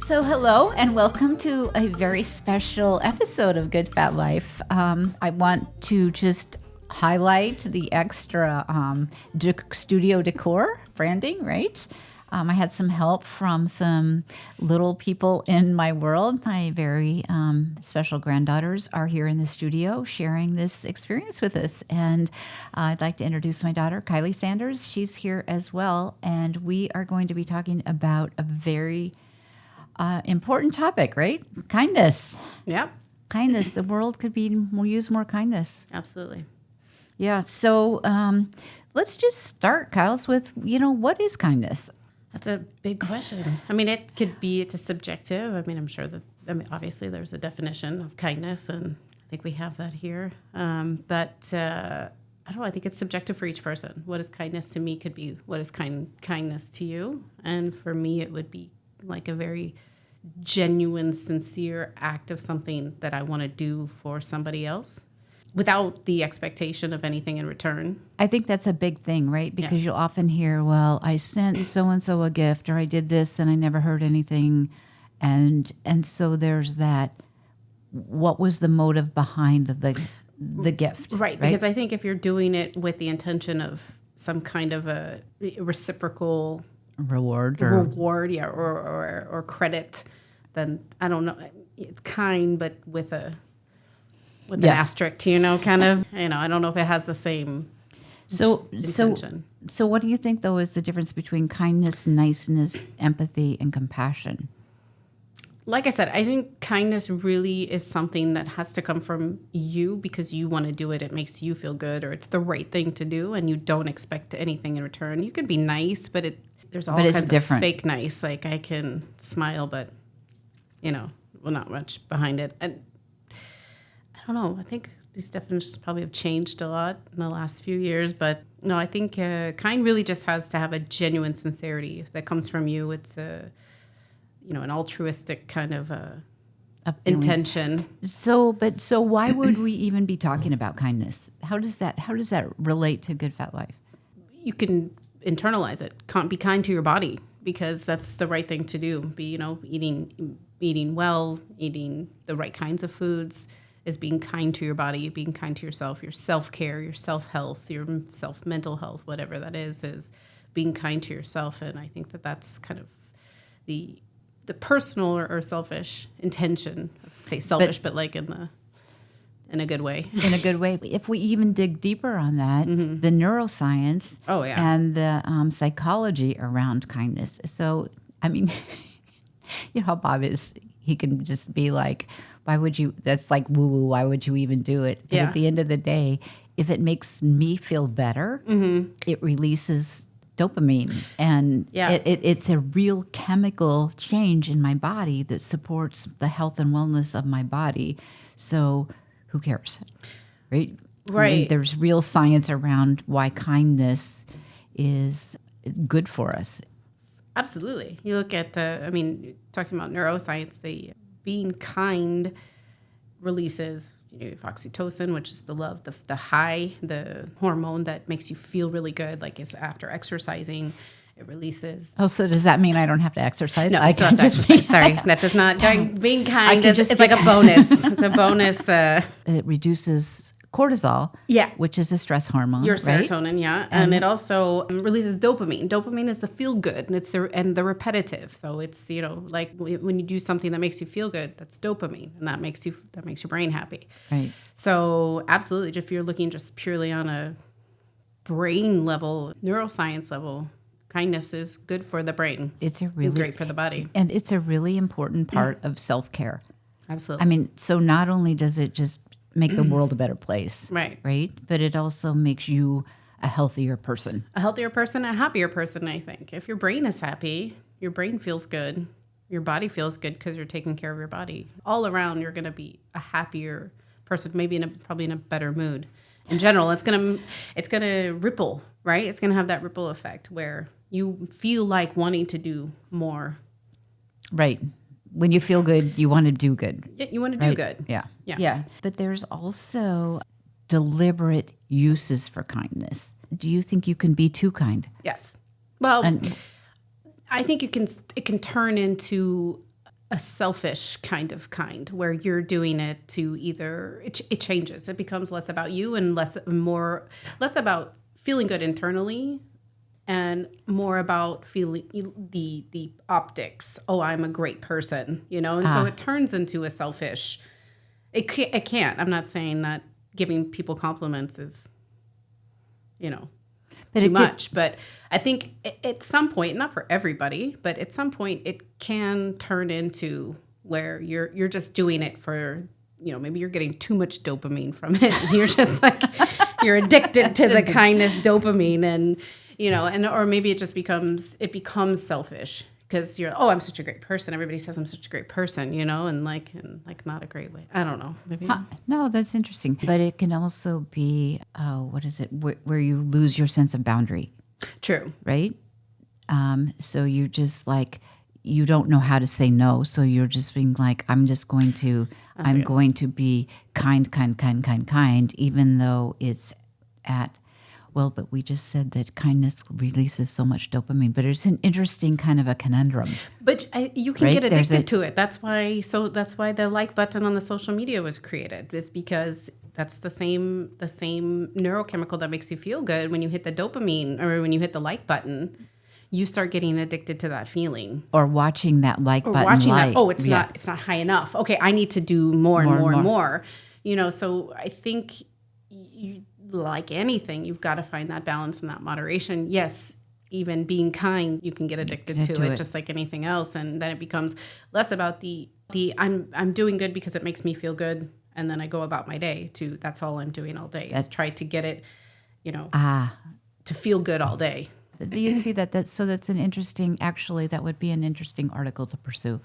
So hello and welcome to a very special episode of Good Fat Life. I want to just highlight the extra studio decor branding, right? I had some help from some little people in my world. My very special granddaughters are here in the studio sharing this experience with us. And I'd like to introduce my daughter, Kylee Sanders. She's here as well. And we are going to be talking about a very important topic, right? Kindness. Yep. Kindness. The world could use more kindness. Absolutely. Yeah. So let's just start, Kyles, with, what is kindness? That's a big question. I mean, it's a subjective. I mean, I'm sure obviously there's a definition of kindness, and I think we have that here. But I don't know. I think it's subjective for each person. What is kindness to me could be what is kindness to you. And for me, it would be like a very genuine, sincere act of something that I want to do for somebody else without the expectation of anything in return. I think that's a big thing, right? Because you'll often hear, well, I sent so-and-so a gift, or I did this and I never heard anything. And so there's that, what was the motive behind the gift? Right, because I think if you're doing it with the intention of some kind of a reciprocal reward or credit, then I don't know. It's kind, but with an asterisk, kind of. I don't know if it has the same intention. So what do you think, though, is the difference between kindness, niceness, empathy, and compassion? Like I said, I think kindness really is something that has to come from you because you want to do it. It makes you feel good, or it's the right thing to do, and you don't expect anything in return. You can be nice, but there's all kinds of fake nice. Like, I can smile, but, not much behind it. And I don't know. I think these definitions probably have changed a lot in the last few years. But, no, I think kind really just has to have a genuine sincerity that comes from you. It's an altruistic kind of intention. So why would we even be talking about kindness? How does that relate to Good Fat Life? You can internalize it. Be kind to your body because that's the right thing to do. Be, eating well, eating the right kinds of foods is being kind to your body, being kind to yourself, your self-care, your self-health, your self-mental health, whatever that is being kind to yourself. And I think that's kind of the personal or selfish intention. Say selfish, but like in a good way. In a good way. If we even dig deeper on that, the neuroscience and the psychology around kindness. So, I mean, how Bob is, he can just be like, why would you, that's like woo-woo, why would you even do it? But at the end of the day, if it makes me feel better, it releases dopamine. And it's a real chemical change in my body that supports the health and wellness of my body. So who cares? Right. I mean, there's real science around why kindness is good for us. Absolutely. You look at talking about neuroscience, being kind releases oxytocin, which is the love, the high, the hormone that makes you feel really good. Like it's after exercising, it releases. Oh, so does that mean I don't have to exercise? No, I still have to exercise. Sorry, that does not. Being kind is like a bonus. It's a bonus. It reduces cortisol, which is a stress hormone. Your serotonin, right? And it also releases dopamine. Dopamine is the feel good, and the repetitive. So it's like when you do something that makes you feel good, that's dopamine, and that makes your brain happy. Right. So absolutely, if you're looking just purely on a brain level, neuroscience level, kindness is good for the brain. It's great for the body, and it's a really important part of self-care. Absolutely. I mean, so not only does it just make the world a better place. Right? But it also makes you a healthier person. A healthier person, a happier person, I think. If your brain is happy, your brain feels good, your body feels good because you're taking care of your body. All around, you're going to be a happier person, maybe probably in a better mood. In general, it's going to ripple, right? It's going to have that ripple effect where you feel like wanting to do more. Right. When you feel good, you want to do good. Yeah, you want to do good. Yeah. But there's also deliberate uses for kindness. Do you think you can be too kind? Yes. Well, I think it can turn into a selfish kind of where you're doing it to either it changes. It becomes less about you and less about feeling good internally and more about feeling the optics. Oh, I'm a great person, and so it turns into a selfish. It can't. I'm not saying that giving people compliments is, too much. But I think at some point, not for everybody, but at some point it can turn into where you're just doing it for, maybe you're getting too much dopamine from it. And you're just like, you're addicted to the kindness dopamine and, or maybe it just becomes selfish because I'm such a great person. Everybody says I'm such a great person, and not a great way. I don't know. Maybe. No, that's interesting. But it can also be, what is it, where you lose your sense of boundary. True. Right? So you're just like, you don't know how to say no. So you're just being like, I'm going to be kind, even though it's at, well, but we just said that kindness releases so much dopamine, but it's an interesting kind of a conundrum. But you can get addicted to it. That's why the like button on the social media was created, is because that's the same neurochemical that makes you feel good. When you hit the dopamine or when you hit the like button, you start getting addicted to that feeling. Or watching that like button. It's not high enough. Okay, I need to do more and more. So I think like anything, you've got to find that balance and that moderation. Yes, even being kind, you can get addicted to it just like anything else. And then it becomes less about the I'm doing good because it makes me feel good. And then I go about my day to that's all I'm doing all day is try to get it, to feel good all day. You see that's an interesting, actually, that would be an interesting article to pursue.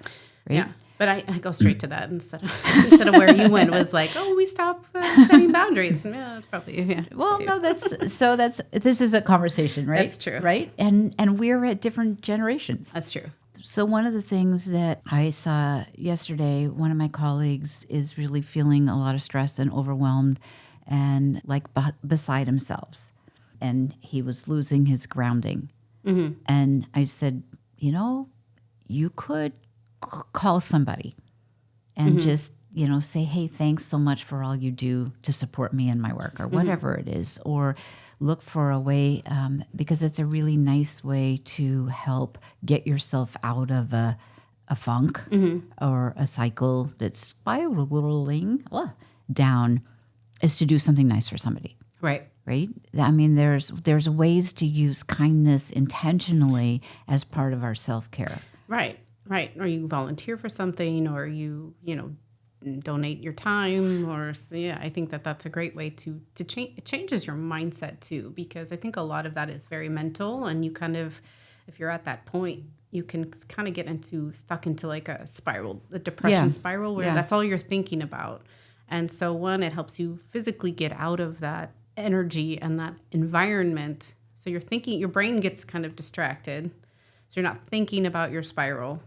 Right? Yeah. But I go straight to that instead of where you went was like, we stop setting boundaries. Yeah, it's probably Well, no, this is a conversation, right? That's true, right? And we're at different generations. That's true. So one of the things that I saw yesterday, one of my colleagues is really feeling a lot of stress and overwhelmed, and like beside himself, and he was losing his grounding. Mm-hmm. And I said, you could call somebody and just, say, hey, thanks so much for all you do to support me in my work or whatever it is, or look for a way, because it's a really nice way to help get yourself out of a funk or a cycle that's spiraling down, is to do something nice for somebody. Right. Right? I mean, there's ways to use kindness intentionally as part of our self-care. Right. Right. Or you volunteer for something, or you donate your time, or I think that's a great way to change. It changes your mindset too, because I think a lot of that is very mental, and you kind of, if you're at that point, you can kind of get stuck into like a spiral, a depression spiral, where that's all you're thinking about. And so it helps you physically get out of that energy and that environment. So your brain gets kind of distracted. So you're not thinking about your spiral.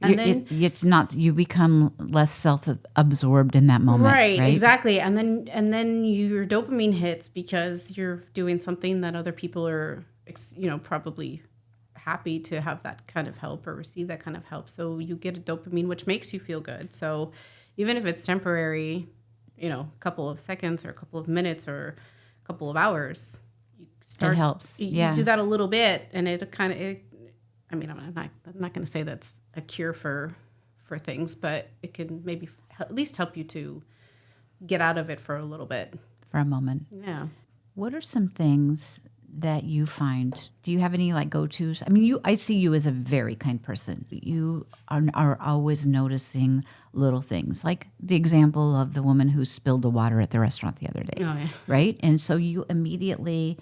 And then it's not, you become less self-absorbed in that moment. Right, exactly. And then your dopamine hits because you're doing something that other people are, probably happy to have that kind of help or receive that kind of help. So you get a dopamine, which makes you feel good. So even if it's temporary, a couple of seconds or a couple of minutes or a couple of hours, it helps. You do that a little bit, and I'm not going to say that's a cure for things, but it can maybe at least help you to get out of it for a little bit. For a moment. Yeah. What are some things that you find? Do you have any like go-tos? I mean, I see you as a very kind person. You are always noticing little things, like the example of the woman who spilled the water at the restaurant the other day. Oh, yeah. Right? And so you immediately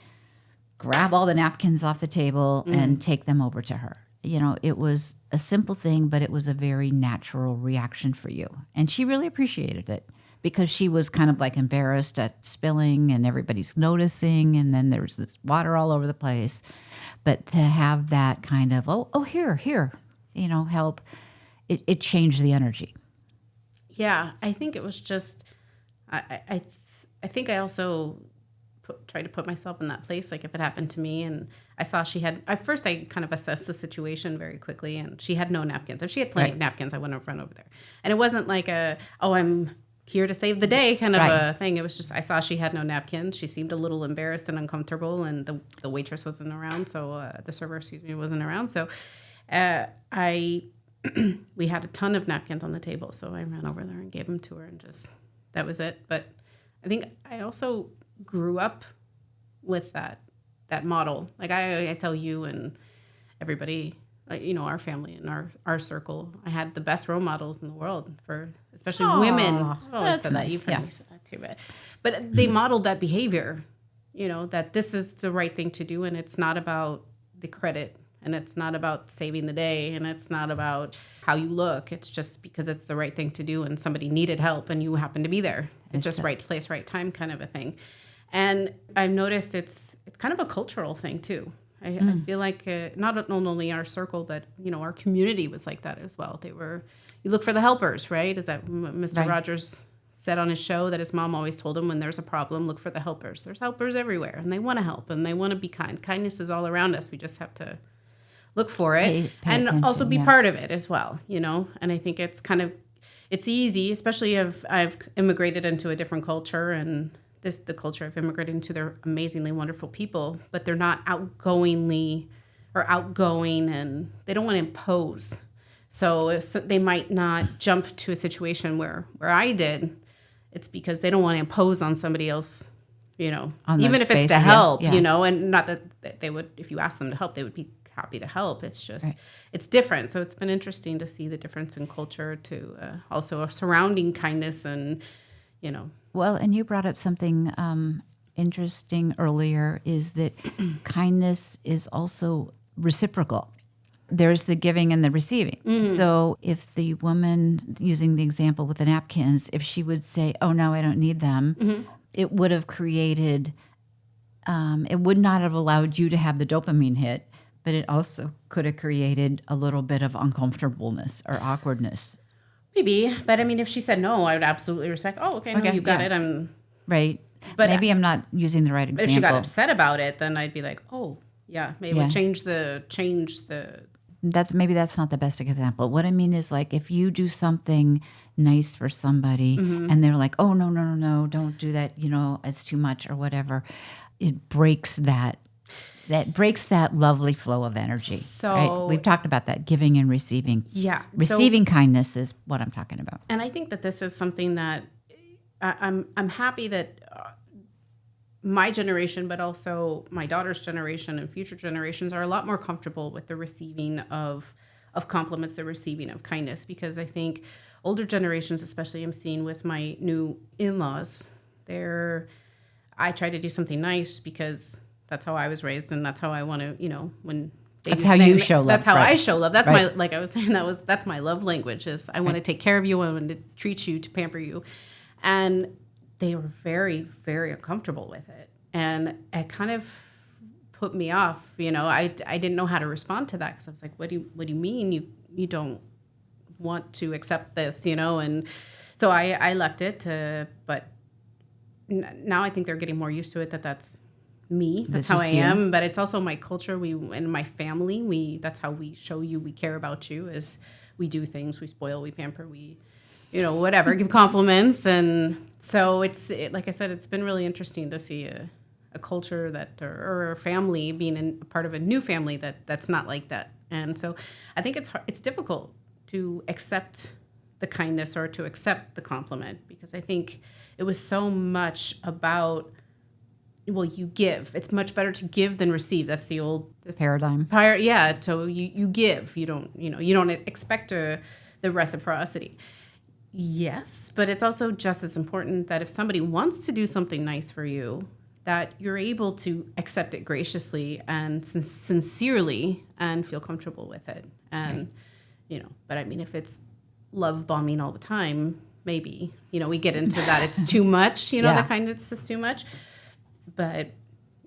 grab all the napkins off the table and take them over to her. It was a simple thing, but it was a very natural reaction for you. And she really appreciated it because she was kind of like embarrassed at spilling and everybody's noticing. And then there's this water all over the place. But to have that kind of, here, help, it changed the energy. Yeah, I think it was just, I think I also try to put myself in that place. Like if it happened to me, and I saw she had, at first I kind of assessed the situation very quickly, and she had no napkins. If she had plenty of napkins, I wouldn't have run over there. And it wasn't like I'm here to save the day kind of a thing. It was just, I saw she had no napkins. She seemed a little embarrassed and uncomfortable, and the waitress wasn't around. So the server, wasn't around. So we had a ton of napkins on the table. So I ran over there and gave them to her, and just, that was it. But I think I also grew up with that model. Like I tell you and everybody, our family and our circle, I had the best role models in the world for especially women. That's said nice. You've heard me say that too, but they modeled that behavior, that this is the right thing to do, and it's not about the credit, and it's not about saving the day, and it's not about how you look. It's just because it's the right thing to do, and somebody needed help, and you happen to be there. It's just right place, right time kind of a thing. And I've noticed it's kind of a cultural thing too. I feel like not only our circle, but our community was like that as well. You look for the helpers, right? Is that Mr. Rogers said on his show that his mom always told him, when there's a problem, look for the helpers. There's helpers everywhere, and they want to help, and they want to be kind. Kindness is all around us. We just have to look for it and also be part of it as well, And I think it's easy, especially if I've immigrated into a different culture, and the culture I've immigrated into, they're amazingly wonderful people, but they're not outgoing, and they don't want to impose. So they might not jump to a situation where I did. It's because they don't want to impose on somebody else, even if it's to help, and not that they would, if you ask them to help, they would be happy to help. It's just, it's different. So it's been interesting to see the difference in culture to also surrounding kindness and, Well, and you brought up something interesting earlier, is that kindness is also reciprocal. There's the giving and the receiving. Mm. So if the woman, using the example with the napkins, if she would say, oh, no, I don't need them, it would have created, it would not have allowed you to have the dopamine hit, but it also could have created a little bit of uncomfortableness or awkwardness. Maybe, but I mean, if she said no, I would absolutely respect. Oh, okay, no, you got it. I'm right, but maybe I'm not using the right example. If she got upset about it, then I'd be like, oh, yeah, maybe we'll change the. That's not the best example. What I mean is, like, if you do something nice for somebody, and they're like, oh, no, don't do that. It's too much or whatever. It breaks that. That breaks that lovely flow of energy. So right? We've talked about that, giving and receiving. Yeah. Receiving kindness is what I'm talking about. And I think that this is something that I'm happy that my generation, but also my daughter's generation and future generations are a lot more comfortable with the receiving of compliments, the receiving of kindness, because I think older generations, especially I'm seeing with my new in-laws, I try to do something nice because that's how I was raised, and that's how I want to, when that's how you show love. That's how I show love. That's my, like I was saying, that's my love language. Is I want to take care of you, I want to treat you, to pamper you, and they were very, very uncomfortable with it, and it kind of put me off. I didn't know how to respond to that, because I was like, what do you mean you don't want to accept this, and so I left it but now I think they're getting more used to it. That's me. That's how I am. But it's also my culture. And my family. That's how we show you we care about you. Is we do things. We spoil. We pamper. We, whatever. Give compliments. And so like I said, it's been really interesting to see a culture that or a family being a part of a new family that's not like that. And so I think it's difficult to accept the kindness or to accept the compliment, because I think it was so much about, well, you give. It's much better to give than receive. That's the old paradigm. Yeah. So you give. You don't expect the reciprocity. Yes, but it's also just as important that if somebody wants to do something nice for you, that you're able to accept it graciously and sincerely and feel comfortable with it. And but I mean, if it's love bombing all the time, maybe we get into that. It's too much. The kindness is too much. But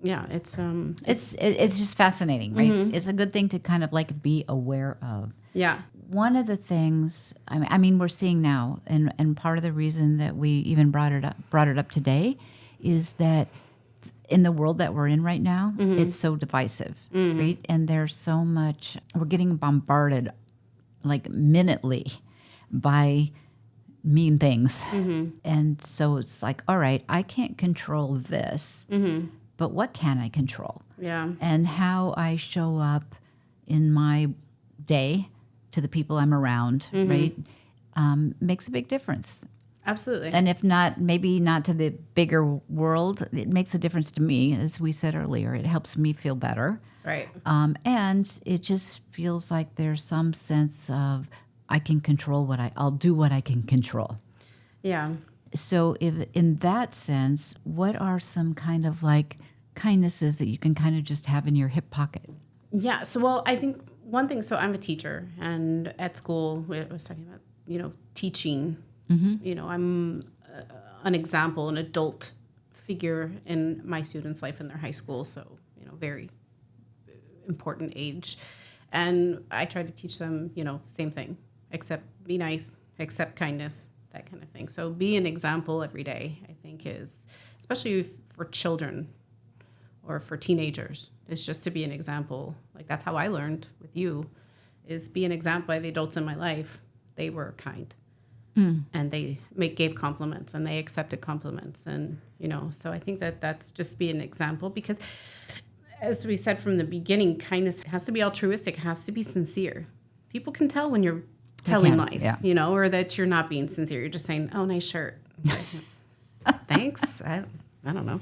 yeah, it's just fascinating, right? Mm-hmm. It's a good thing to kind of like be aware of. Yeah. One of the things, I mean, we're seeing now, and part of the reason that we even brought it up today, is that in the world that we're in right now, it's so divisive, right? And there's so much, we're getting bombarded like minutely by mean things. And so it's like, all right, I can't control this, but what can I control? Yeah. And how I show up in my day to the people I'm around, right, makes a big difference. Absolutely. And if not, maybe not to the bigger world, it makes a difference to me. As we said earlier, it helps me feel better. Right. And it just feels like there's some sense of I can control I'll do what I can control. Yeah. So if in that sense, what are some kind of like kindnesses that you can kind of just have in your hip pocket? Yeah. So, well, I think one thing, so I'm a teacher, and at school, I was talking about, teaching. I'm an example, an adult figure in my students' life in their high school. So, very important age. And I try to teach them, same thing, accept, be nice, accept kindness, that kind of thing. So be an example every day, I think is, especially for children or for teenagers, is just to be an example. Like that's how I learned with you, is be an example by the adults in my life. They were kind. And they gave compliments and they accepted compliments. And, so I think that's just be an example, because as we said from the beginning, kindness has to be altruistic, it has to be sincere. People can tell when you're telling lies, or that you're not being sincere. You're just saying, oh, nice shirt. Thanks. I don't know.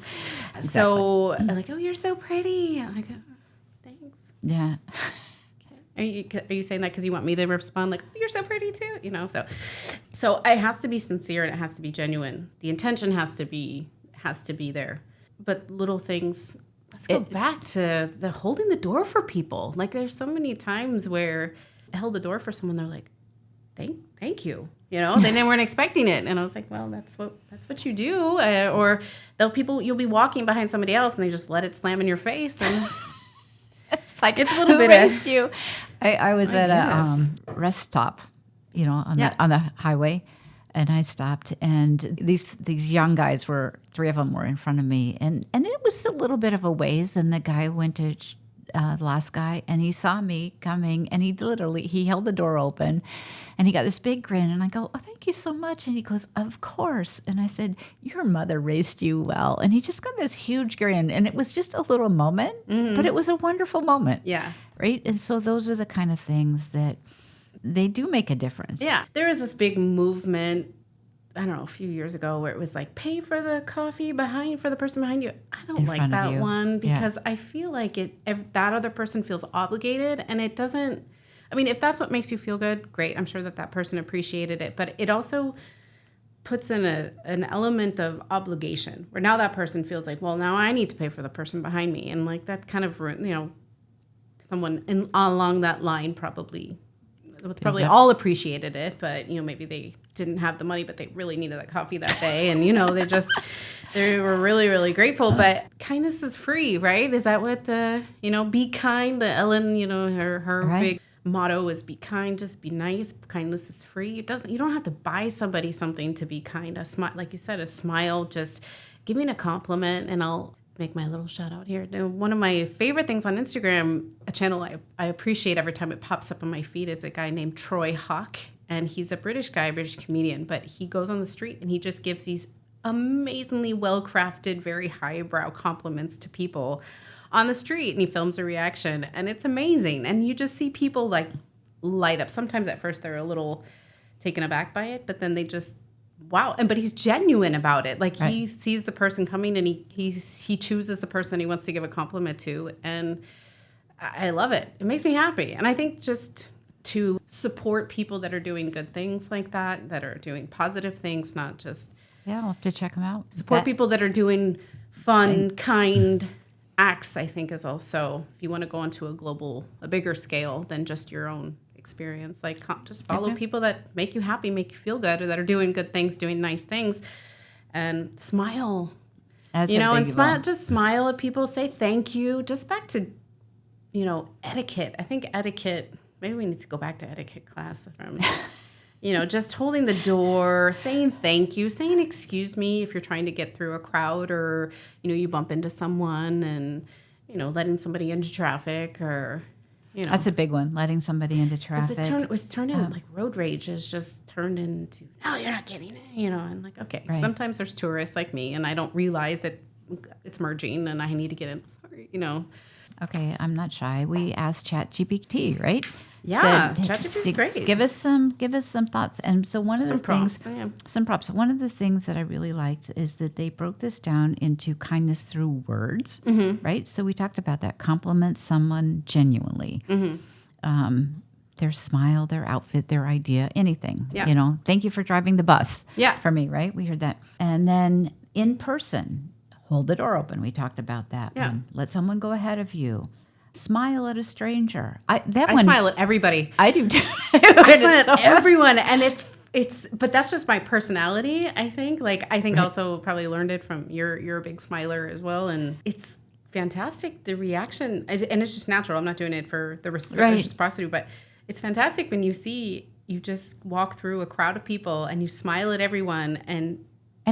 Exactly. So like, oh, you're so pretty. I'm like, oh, thanks. Yeah. Are you saying that because you want me to respond like, oh, you're so pretty too? So it has to be sincere and it has to be genuine. The intention has to be there. But little things, let's go back to the holding the door for people. Like there's so many times where I held the door for someone, they're like, thank you. They weren't expecting it. And I was like, well, that's what you do. Or you'll be walking behind somebody else and they just let it slam in your face. And it's a little bit of you. I was at a rest stop, on the highway, and I stopped, and these young guys three of them were in front of me, and it was a little bit of a ways, and the guy went to the last guy, and he saw me coming, and he held the door open, and he got this big grin, and I go, oh, thank you so much, and he goes, of course, and I said, your mother raised you well, and he just got this huge grin, and it was just a little moment, but it was a wonderful moment. Yeah. Right? And so those are the kind of things that they do make a difference. Yeah. There was this big movement, I don't know, a few years ago where it was like, pay for the coffee for the person behind you. I don't like that one because I feel like if that other person feels obligated, and it doesn't, if that's what makes you feel good, great. I'm sure that person appreciated it, but it also puts in an element of obligation where now that person feels like, well, now I need to pay for the person behind me. And like that kind of, someone along that line probably all appreciated it, but maybe they didn't have the money, but they really needed that coffee that day, and they were really, really grateful. But kindness is free, right? Is that what be kind? Ellen, her right. Big motto is be kind, just be nice. Kindness is free. You don't have to buy somebody something to be kind. A smile, like you said, a smile, just giving a compliment, and I'll make my little shout out here. One of my favorite things on Instagram, a channel I appreciate every time it pops up on my feed, is a guy named Troy Hawk. And he's a British comedian, but he goes on the street and he just gives these amazingly well-crafted, very highbrow compliments to people on the street. And he films a reaction, and it's amazing. And you just see people like light up. Sometimes at first they're a little taken aback by it, but then they just, wow. But he's genuine about it. Like he sees the person coming, and he chooses the person he wants to give a compliment to. And I love it. It makes me happy. And I think just to support people that are doing good things like that are doing positive things, not just... Yeah, I'll have to check them out. Support people that are doing fun, kind acts, I think is also, if you want to go onto a bigger scale than just your own experience, like just follow people that make you happy, make you feel good, or that are doing good things, doing nice things, and smile. Just smile at people, say thank you. Just back to, etiquette. I think etiquette... Maybe we need to go back to etiquette class from Just holding the door, saying thank you, saying excuse me if you're trying to get through a crowd or, you bump into someone and, letting somebody into traffic or, That's a big one, letting somebody into traffic. It was turned into, like, road rage is just turned into, no, you're not getting it, and like, okay. Right. Sometimes there's tourists like me and I don't realize that it's merging and I need to get in. Sorry, Okay, I'm not shy. We asked ChatGPT, right? Yeah, ChatGPT is great. Give us some thoughts. And so one of the things, some props. One of the things that I really liked is that they broke this down into kindness through words, right? So we talked about that. Compliment someone genuinely. Their smile, their outfit, their idea, anything. Yeah. Thank you for driving the bus. Yeah. For me, right? We heard that. And then in person, hold the door open. We talked about that. Yeah. Let someone go ahead of you. Smile at a stranger. I smile at everybody. I do too. I smile at everyone, and but that's just my personality. I think. I think right. Also probably learned it from you're a big smiler as well, and it's fantastic the reaction, and it's just natural. I'm not doing it for the reciprocity, but it's fantastic when you just walk through a crowd of people and you smile at everyone and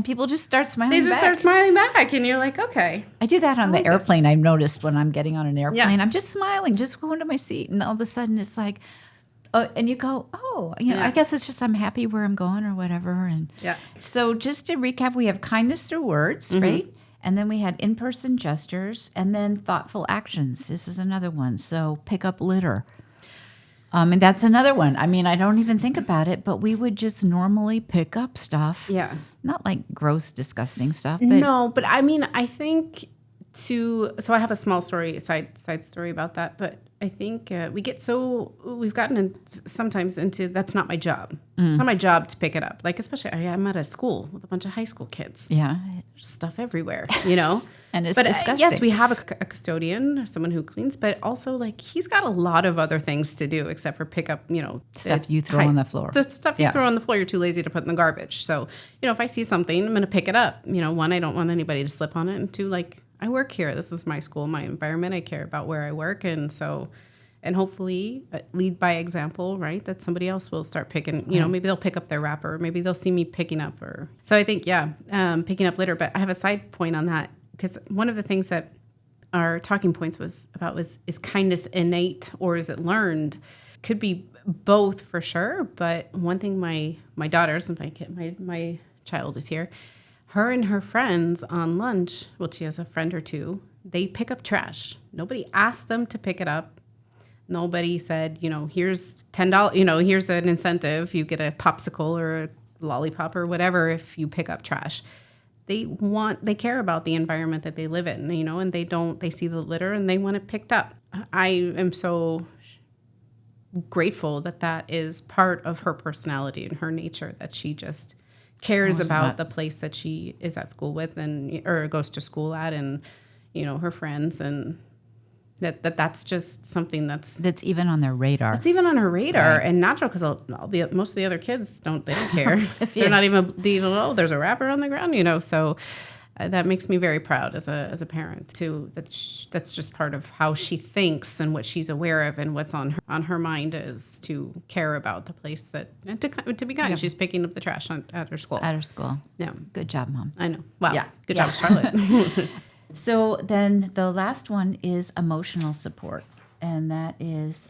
people just start smiling back. They just start smiling back, and you're like, okay. I do that on the airplane. I've noticed when I'm getting on an airplane, I'm just smiling, just going to my seat, and all of a sudden it's like, oh, and you go, oh, I guess it's just I'm happy where I'm going or whatever. And so just to recap, we have kindness through words, right? And then we had in-person gestures, and then thoughtful actions. This is another one. So pick up litter. And that's another one. I mean, I don't even think about it, but we would just normally pick up stuff. Yeah. Not like gross, disgusting stuff. But no, but I mean, I think so I have a small story, side story about that, but I think we've gotten sometimes into, that's not my job. It's not my job to pick it up. Like, especially I'm at a school with a bunch of high school kids. Yeah. There's stuff everywhere, And it's disgusting. Yes, we have a custodian or someone who cleans, but also he's got a lot of other things to do except for pick up, stuff you throw on the floor. The stuff you throw on the floor, you're too lazy to put in the garbage. So, if I see something, I'm going to pick it up. One, I don't want anybody to slip on it. And two, I work here. This is my school, my environment. I care about where I work. And so, and hopefully lead by example, right? That somebody else will start picking, maybe they'll pick up their wrapper. Maybe they'll see me picking up so I think, picking up litter. But I have a side point on that because one of the things that our talking points was is kindness innate or is it learned? Could be both for sure. But one thing my daughters, my child is here, her and her friends on lunch, well, she has a friend or two, they pick up trash. Nobody asked them to pick it up. Nobody said, here's $10, here's an incentive. You get a popsicle or a lollipop or whatever if you pick up trash. They care about the environment that they live in, and they see the litter and they want it picked up. I am so grateful that is part of her personality and her nature, that she just cares about the place that she is at school with or goes to school at and, her friends, and that's just something that's even on their radar. It's even on her radar, right. And natural because most of the other kids don't care. They're not even there's a wrapper on the ground, So that makes me very proud as a parent too. That's just part of how she thinks and what she's aware of and what's on her mind is to care about the place and to be kind. Yeah. She's picking up the trash at her school. At her school. Yeah. Good job, Mom. I know. Well, yeah. Good job, Charlotte. So then the last one is emotional support. And that is,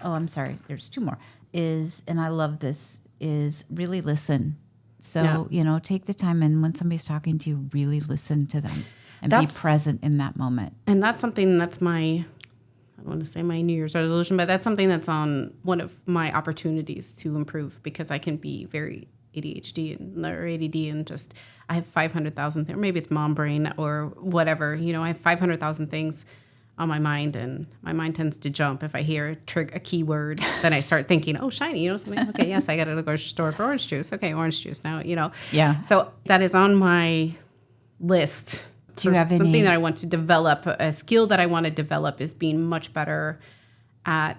there's two more, and I love this, is really listen. So, take the time, and when somebody's talking to you, really listen to them and be present in that moment. And that's something that's I don't want to say my New Year's resolution, but that's something that's on one of my opportunities to improve because I can be very ADHD or ADD and just I have 500,000 things, or maybe it's mom brain or whatever. I have 500,000 things on my mind, and my mind tends to jump if I hear a keyword. Then I start thinking, oh, shiny, something. Okay, yes, I got to go to the grocery store for orange juice. Okay, orange juice now, Yeah. So that is on my list. Do you have something that I want to develop? A skill that I want to develop is being much better at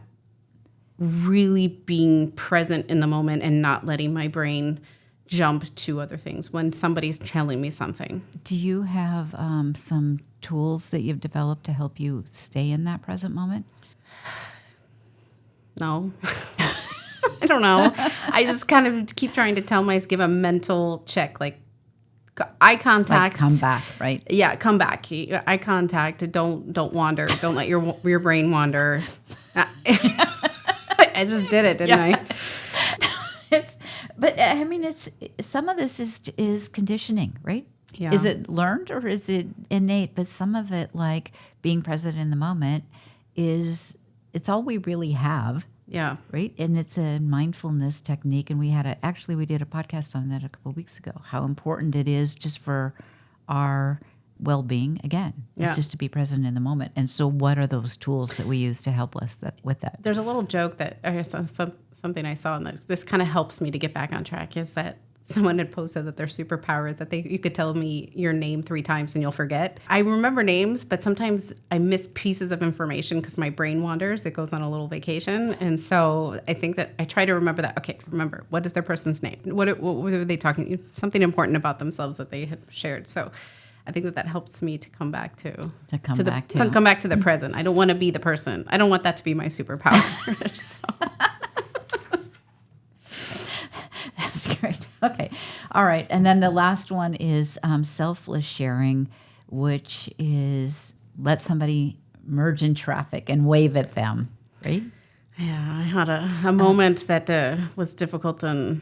really being present in the moment and not letting my brain jump to other things when somebody's telling me something. Do you have some tools that you've developed to help you stay in that present moment? No. I don't know. I just kind of keep trying to give a mental check, like eye contact. Like come back, right? Yeah, come back. Eye contact. Don't wander. Don't let your brain wander. I just did it, didn't I? But I mean, it's some of this is conditioning, right? Yeah. Is it learned or is it innate? But some of it, like being present in the moment, it's all we really have. Yeah. Right. And it's a mindfulness technique. And we did a podcast on that a couple of weeks ago, how important it is just for our well-being. Again, it's just to be present in the moment. And so what are those tools that we use to help us with that? There's a little joke that something I saw, and this kind of helps me to get back on track, is that someone had posted that their superpower is that you could tell me your name 3 times and you'll forget. I remember names, but sometimes I miss pieces of information because my brain wanders. It goes on a little vacation. And so I think that I try to remember that. Okay, remember, what is their person's name? What were they talking? Something important about themselves that they had shared. So I think that helps me to come back to the present. I don't want to be the person. I don't want that to be my superpower. So. That's great. Okay. All right. And then the last one is selfless sharing, which is let somebody merge in traffic and wave at them, right? Yeah, I had a moment that was difficult and,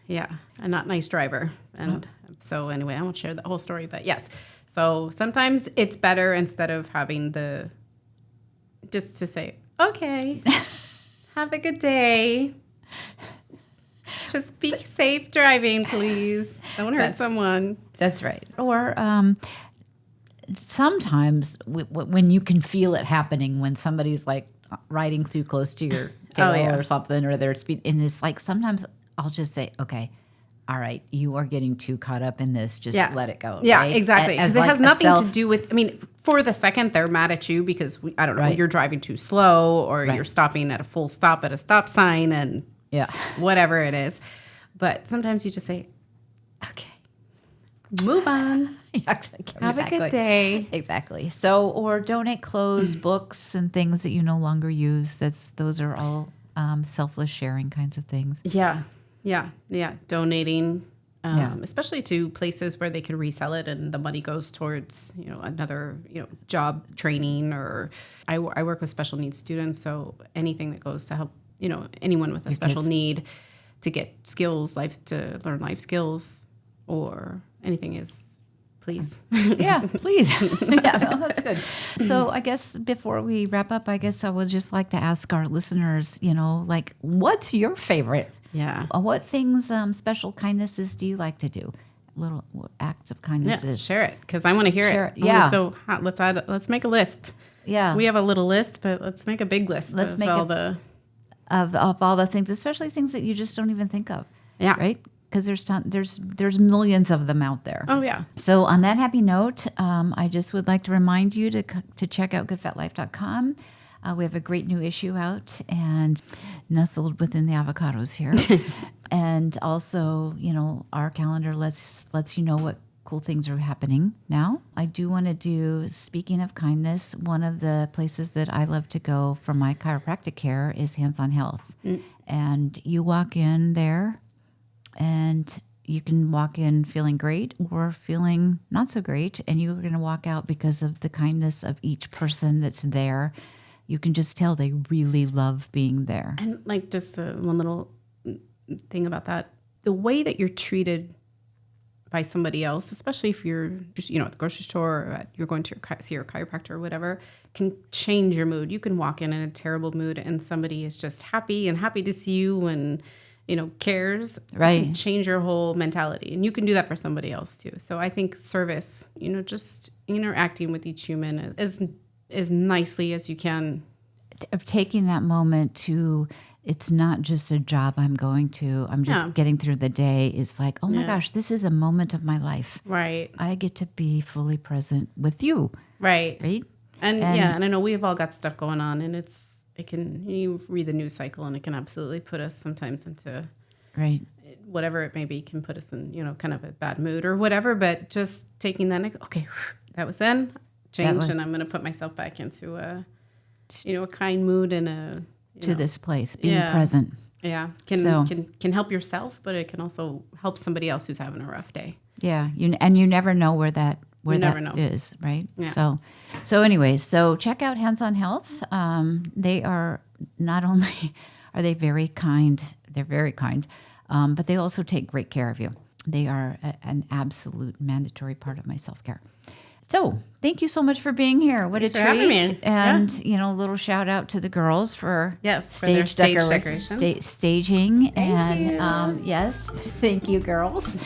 a not nice driver. And so anyway, I won't share the whole story, but yes. So sometimes it's better instead of having just to say, okay, have a good day. Just be safe driving, please. Don't hurt someone. That's right. Or sometimes when you can feel it happening, when somebody's like riding too close to your tail or something, or they're speed, and it's like sometimes I'll just say, okay, all right, you are getting too caught up in this. Just let it go. Yeah, right? Exactly. Because it has nothing to do with, for the second, they're mad at you because, I don't know, you're driving too slow or you're stopping at a full stop at a stop sign and whatever it is. But sometimes you just say, okay, move on. Have a good day. Exactly. So, or donate clothes, books, and things that you no longer use. Those are all selfless sharing kinds of things. Yeah. Donating, especially to places where they can resell it and the money goes towards, another, job training, or I work with special needs students. So anything that goes to help, anyone with a special need to get skills, to learn life skills or anything is, please. Yeah, please. That's good. So I guess before we wrap up, I would just like to ask our listeners, what's your favorite? Yeah. What things, special kindnesses do you like to do? Little acts of kindnesses. Yeah, share it because I want to hear it. Yeah. So let's make a list. Yeah. We have a little list, but let's make a big list. Let's make of all the things, especially things that you just don't even think of. Yeah. Right? Because there's millions of them out there. Oh, yeah. So on that happy note, I just would like to remind you to check out goodfatlife.com. We have a great new issue out and nestled within the avocados here. And also, our calendar lets you know what cool things are happening now. I do want to do, speaking of kindness, one of the places that I love to go for my chiropractic care is Hands on Health. And you walk in there and you can walk in feeling great or feeling not so great, and you're going to walk out because of the kindness of each person that's there. You can just tell they really love being there. And just one little thing about that, the way that you're treated by somebody else, especially if you're just, at the grocery store or you're going to see your chiropractor or whatever, can change your mood. You can walk in a terrible mood and somebody is just happy to see you and, cares. Right. And change your whole mentality. And you can do that for somebody else too. So I think service, just interacting with each human as nicely as you can. Taking that moment to, it's not just a job I'm going to. I'm just getting through the day. It's like, oh my gosh, this is a moment of my life. Right. I get to be fully present with you. Right. Right. And I know we've all got stuff going on, and you read the news cycle, and it can absolutely put us sometimes into whatever it may be, can put us in, kind of a bad mood or whatever. But just taking that, okay, that was then changed, and I'm going to put myself back into a kind mood and to this place, being present. Yeah, can help yourself, but it can also help somebody else who's having a rough day. Yeah, you never know where that is, right? Yeah. So anyways, so check out Hands on Health. They are not only are they very kind, but they also take great care of you. They are an absolute mandatory part of my self-care. So thank you so much for being here. What Thanks a for having treat. me. And, a little shout out to the girls for stage decoration. Staging. Thank you. Yes, thank you, girls.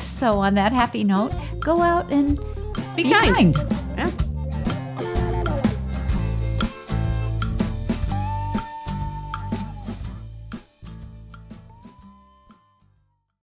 So on that happy note, go out and be kind. Yeah.